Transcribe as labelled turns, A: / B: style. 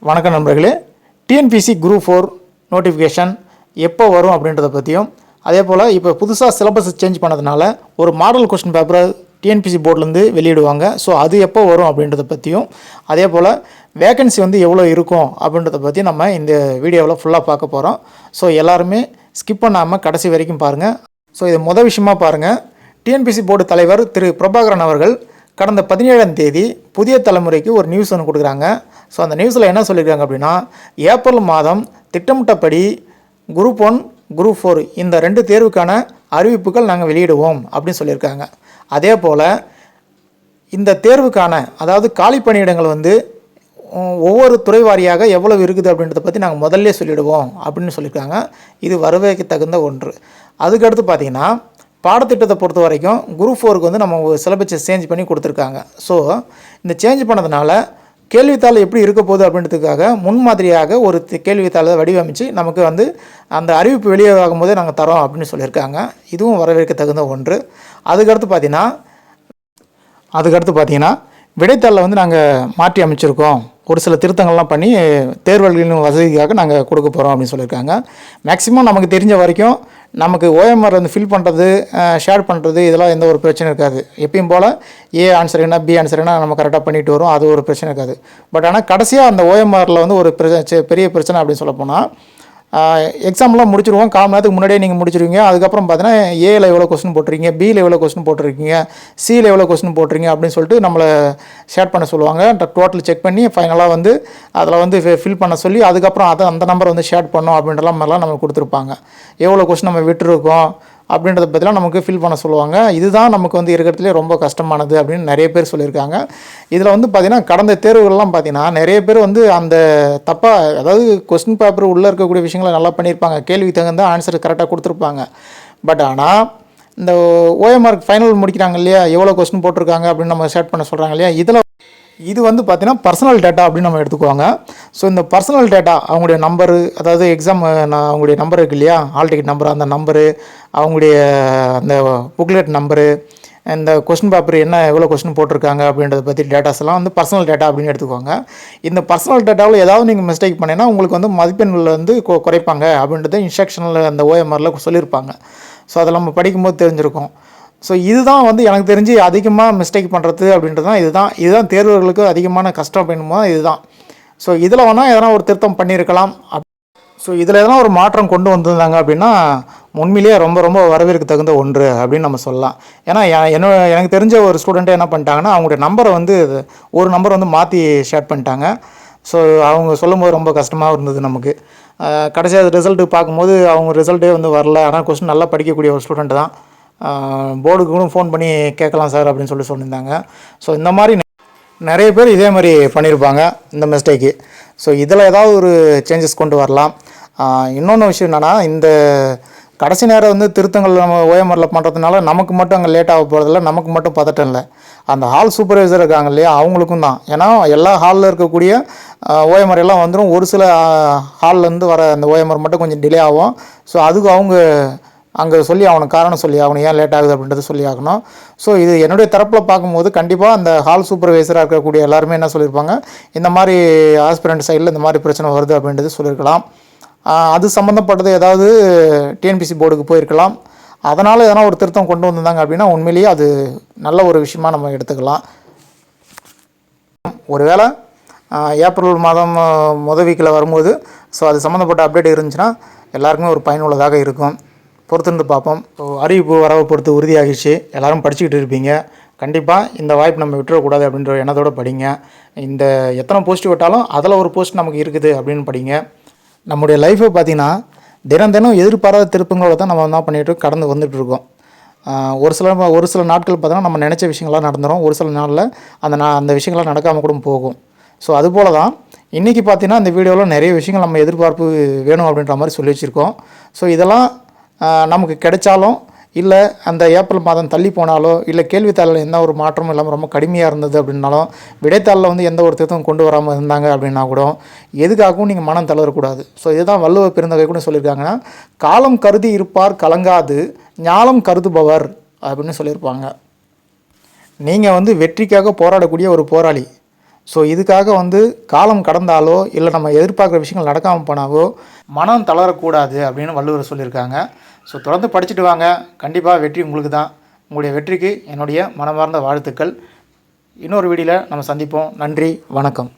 A: வணக்கம் நண்பர்களே. TNPSC group 4 notification எப்போ வரும் அப்படின்றத பற்றியும், அதே போல் இப்போ புதுசாக சிலபஸ் சேஞ்ச் பண்ணதுனால ஒரு மாடல் கொஸ்டின் பேப்பரை டிஎன்பிசி போர்ட்லேருந்து வெளியிடுவாங்க. ஸோ அது எப்போ வரும் அப்படின்றத பற்றியும், அதே போல் வேகன்சி எவ்வளோ இருக்கும் அப்படின்றத பற்றி நம்ம இந்த வீடியோவில் ஃபுல்லாக பார்க்க போகிறோம். ஸோ எல்லாருமே ஸ்கிப் பண்ணாமல் கடைசி வரைக்கும் பாருங்கள். ஸோ இது விஷயமா பாருங்கள். டிஎன்பிசி போர்டு தலைவர் திரு பிரபாகரன் அவர்கள் கடந்த 17ஆம் தேதி புதிய தலைமுறைக்கு ஒரு நியூஸ் ஒன்று கொடுக்குறாங்க. ஸோ அந்த நியூஸில் என்ன சொல்லியிருக்காங்க அப்படின்னா, ஏப்ரல் மாதம் திட்டமிட்டபடி குரூப் 1 குரூப் 4 இந்த 2 தேர்வுக்கான அறிவிப்புகள் நாங்கள் வெளியிடுவோம் அப்படின்னு சொல்லியிருக்காங்க. அதே போல் இந்த தேர்வுக்கான அதாவது காலி பணியிடங்கள் ஒவ்வொரு துறை வாரியாக எவ்வளவு இருக்குது அப்படின்றத பற்றி நாங்கள் முதல்ல சொல்லிவிடுவோம் அப்படின்னு சொல்லியிருக்காங்க. இது வரவேற்க தகுந்த ஒன்று. அதுக்கடுத்து பார்த்திங்கன்னா, பாடத்திட்டத்தை பொறுத்த வரைக்கும் குரூப் 4க்கு நம்ம சிலபஸை சேஞ்ச் பண்ணி கொடுத்துருக்காங்க. ஸோ இந்த சேஞ்ச் பண்ணதுனால கேள்வித்தாள் எப்படி இருக்க போகுது அப்படின்றதுக்காக முன்மாதிரியாக ஒரு கேள்வித்தாளை வடிவமைச்சு நமக்கு அந்த அறிவிப்பு வெளியாகும் போதே நாங்கள் தரோம் அப்படின்னு சொல்லியிருக்காங்க. இதுவும் வரவேற்க தகுந்த ஒன்று. அதுக்கடுத்து பார்த்தீங்கன்னா விடைத்தாளில் நாங்கள் மாற்றி அமைச்சிருக்கோம். ஒரு சில திருத்தங்கள்லாம் பண்ணி தேர்வர்களின் வசதிக்காக நாங்கள் கொடுக்க போகிறோம் அப்படின்னு சொல்லியிருக்காங்க. மேக்ஸிமம் நமக்கு தெரிஞ்ச வரைக்கும் நமக்கு ஓஎம்ஆர் ஃபில் பண்ணுறது, ஷேர் பண்ணுறது இதெல்லாம் எந்த ஒரு பிரச்சனையும் இருக்காது. எப்பயும் போல் ஏ ஆன்சர் என்ன, பி ஆன்சர் என்ன நம்ம கரெக்டாக பண்ணிட்டு வரும். அது ஒரு பிரச்சனை இருக்காது. பட் ஆனால் கடைசியாக அந்த ஓஎம்ஆரில் ஒரு பெரிய பிரச்சனை அப்படின்னு சொல்ல போனால், எக்ஸாம்லாம் முடிச்சிருவோம். கால் மணி நேரத்துக்கு முன்னாடியே நீங்கள் முடிச்சிருவீங்க. அதுக்கப்புறம் பார்த்தீங்கன்னா ஏல எவ்வளோ கொஸ்டின் போட்டிருக்கீங்க, பியில் எவ்வளோ கொஸ்டின் போட்டிருக்கீங்க, சியில் எவ்வளோ கொஸ்டின் போட்டிருக்கீங்க அப்படின்னு சொல்லிட்டு நம்மளை ஷேர் பண்ண சொல்லுவாங்க. டோட்டல் செக் பண்ணி ஃபைனலாக அதில் ஃபில் பண்ண சொல்லி அதுக்கப்புறம் அந்த நம்பரை ஷேர் பண்ணோம் அப்படின்றலாம் மாதிரிலாம் நமக்கு கொடுத்துருப்பாங்க. எவ்வளோ கொஸ்டின் நம்ம விட்டுருக்கோம் அப்படின்றத பற்றிலாம் நமக்கு ஃபில் பண்ண சொல்லுவாங்க. இதுதான் நமக்கு இருக்கிறதுலே ரொம்ப கஷ்டமானது அப்படின்னு நிறைய பேர் சொல்லியிருக்காங்க. இதில் பார்த்திங்கன்னா கடந்த தேர்வுகள்லாம் பார்த்திங்கன்னா நிறைய பேர் அந்த தப்பாக, அதாவது கொஸ்டின் பேப்பர் உள்ளே இருக்கக்கூடிய விஷயங்களை நல்லா பண்ணியிருப்பாங்க. கேள்வி தகுந்த ஆன்சர் கரெக்டாக கொடுத்துருப்பாங்க. பட் ஆனால் இந்த ஓஎம்ஆர்க் ஃபைனல் முடிக்கிறாங்க இல்லையா, எவ்வளோ கொஸ்டின் போட்டிருக்காங்க அப்படின்னு நம்ம ஷேர் பண்ண சொல்கிறாங்க இல்லையா, இது பார்த்திங்கன்னா பர்சனல் டேட்டா அப்படின்னு நம்ம எடுத்துக்குவாங்க. ஸோ இந்த பர்சனல் டேட்டா அவங்களுடைய நம்பரு, அதாவது எக்ஸாம் அவங்களுடைய நம்பர் இருக்குது இல்லையா, ஹால் டிக்கெட் நம்பர், அந்த நம்பரு, அவங்களுடைய அந்த புக்லெட் நம்பரு, இந்த கொஸ்டின் பேப்பர் எவ்வளோ கொஸ்டின் போட்டிருக்காங்க அப்படின்றத பற்றி டேட்டாஸ் எல்லாம் பர்சனல் டேட்டா அப்படின்னு எடுத்துக்குவாங்க. இந்த பர்சனல் டேட்டாவில் ஏதாவது நீங்கள் மிஸ்டேக் பண்ணிங்கன்னா உங்களுக்கு மதிப்பெண்கள் குறைப்பாங்க அப்படின்றத இன்ஸ்ட்ரக்ஷனில் அந்த ஓஎம்ஆரில் சொல்லியிருப்பாங்க. ஸோ அதை நம்ம படிக்கும்போது தெரிஞ்சிருக்கும். ஸோ இதுதான் எனக்கு தெரிஞ்சு அதிகமாக மிஸ்டேக் பண்ணுறது அப்படின்றது இதுதான் தேர்வுகளுக்கு அதிகமான கஷ்டம் அப்படின்னும் இதுதான். ஸோ இதில் எதனா ஒரு திருத்தம் பண்ணியிருக்கலாம். ஸோ இதில் எதனா ஒரு மாற்றம் கொண்டு வந்திருந்தாங்க அப்படின்னா உண்மையிலேயே ரொம்ப ரொம்ப வரவேற்க தகுந்த ஒன்று அப்படின்னு நம்ம சொல்லலாம். ஏன்னா எனக்கு தெரிஞ்ச ஒரு ஸ்டூடெண்ட்டே என்ன பண்ணிட்டாங்கன்னா, அவங்களுடைய நம்பரை ஒரு நம்பர் மாற்றி ஷேர் பண்ணிட்டாங்க. ஸோ அவங்க சொல்லும்போது ரொம்ப கஷ்டமாக இருந்தது நமக்கு. கடைசியாக ரிசல்ட்டு பார்க்கும்போது அவங்க ரிசல்ட்டே வரல. ஆனால் கொஸ்டின் நல்லா படிக்கக்கூடிய ஒரு ஸ்டூடெண்ட் தான். போர்டுக்கு கூட ஃபோன் பண்ணி கேட்கலாம் சார் அப்படின்னு சொல்லியிருந்தாங்க. ஸோ இந்த மாதிரி நிறைய பேர் இதே மாதிரி பண்ணியிருப்பாங்க இந்த மிஸ்டேக்கு. ஸோ இதில் ஏதாவது ஒரு சேஞ்சஸ் கொண்டு வரலாம். இன்னொன்று விஷயம் என்னென்னா, இந்த கடைசி நேரம் திருத்தங்கள் நம்ம ஓஎம்ஆரில் பண்ணுறதுனால நமக்கு மட்டும் அங்கே லேட் ஆக போகிறதில்ல, நமக்கு மட்டும் பதட்டம் இல்லை, அந்த ஹால் சூப்பர்வைசர் இருக்காங்க இல்லையா, அவங்களுக்கும் தான். ஏன்னா எல்லா ஹாலில் இருக்கக்கூடிய ஓஎம்ஆர் எல்லாம் வந்துடும். ஒரு சில ஹால்லேருந்து வர அந்த ஓஎம்ஆர் மட்டும் கொஞ்சம் டிலே ஆகும். ஸோ அதுக்கு அவங்க அங்கே சொல்லி அவனுக்கு காரணம் சொல்லி ஆகணும், ஏன் லேட் ஆகுது அப்படின்றத சொல்லி ஆகணும். ஸோ இது என்னுடைய தரப்பில் பார்க்கும்போது கண்டிப்பாக அந்த ஹால் சூப்பர்வைசராக இருக்கக்கூடிய எல்லாருமே என்ன சொல்லியிருப்பாங்க, இந்த மாதிரி ஆஸ்பிரண்ட் சைடில் இந்த மாதிரி பிரச்சனை வருது அப்படின்றது சொல்லியிருக்கலாம். அது சம்மந்தப்பட்டது ஏதாவது டிஎன்பிசி போர்டுக்கு போயிருக்கலாம். அதனால் எதனா ஒரு திருத்தம் கொண்டு வந்திருந்தாங்க அப்படின்னா உண்மையிலேயே அது நல்ல ஒரு விஷயமாக நம்ம எடுத்துக்கலாம். ஒருவேளை ஏப்ரல் மாதம் வீக்கில் வரும்போது ஸோ அது சம்மந்தப்பட்ட அப்டேட் இருந்துச்சுன்னா எல்லாருக்குமே ஒரு பயனுள்ளதாக இருக்கும். பொறுத்திருந்து பார்ப்போம். ஸோ அறிவிப்பு வரவை பொறுத்து உறுதியாகிடுச்சு. எல்லோரும் படிச்சுக்கிட்டு இருப்பீங்க. கண்டிப்பாக இந்த வாய்ப்பு நம்ம விட்டுறக்கூடாது அப்படின்ற எண்ணத்தோடு படிங்க. இந்த எத்தனை போஸ்ட் விட்டாலும் அதில் ஒரு போஸ்ட் நமக்கு இருக்குது அப்படின்னு படிங்க. நம்முடைய லைஃப்பை பார்த்திங்கன்னா தினம் எதிர்பாராத திருப்பங்களோட தான் நம்ம என்ன பண்ணிட்டு கடந்து வந்துட்டுருக்கோம். ஒரு சில நாட்கள் பார்த்தோன்னா நம்ம நினச்ச விஷயங்கள்லாம் நடந்துடும். ஒரு சில நாளில் அந்த விஷயங்கள்லாம் நடக்காமல் கூட போகும். ஸோ அதுபோல் தான் இன்றைக்கி பார்த்திங்கன்னா இந்த வீடியோவில் நிறைய விஷயங்கள் நம்ம எதிர்பார்ப்பு வேணும் அப்படின்ற மாதிரி சொல்லி வச்சுருக்கோம். ஸோ இதெல்லாம் நமக்கு கிடைச்சாலும் இல்லை அந்த ஏப்ரல் மாதம் தள்ளி போனாலோ, இல்லை கேள்வித்தாளில் எந்த ஒரு மாற்றமும் இல்லாமல் ரொம்ப கடுமையாக இருந்தது அப்படின்னாலும், விடைத்தாளில் எந்த ஒரு திருத்தம் கொண்டு வராமல் இருந்தாங்க அப்படின்னா கூட எதுக்காகவும் நீங்கள் மனம் தளரக்கூடாது. ஸோ இதுதான் வள்ளுவ பெருந்தகை கூட சொல்லியிருக்காங்கன்னா, காலம் கருதி இருப்பார் கலங்காது, ஞாலம் கருதுபவர் அப்படின்னு சொல்லியிருப்பாங்க. நீங்கள் வெற்றிக்காக போராடக்கூடிய ஒரு போராளி. ஸோ இதுக்காக வந்து காலம் கடந்தாலோ இல்லை நம்ம எதிர்பார்க்குற விஷயங்கள் நடக்காமல் போனாவோ மனம் தளரக்கூடாது அப்படின்னு வள்ளுவர் சொல்லியிருக்காங்க. ஸோ தொடர்ந்து படிச்சுட்டு வாங்க, கண்டிப்பாக வெற்றி உங்களுக்கு தான். உங்களுடைய வெற்றிக்கு என்னுடைய மனமார்ந்த வாழ்த்துக்கள். இன்னொரு வீடியோவில் நம்ம சந்திப்போம். நன்றி, வணக்கம்.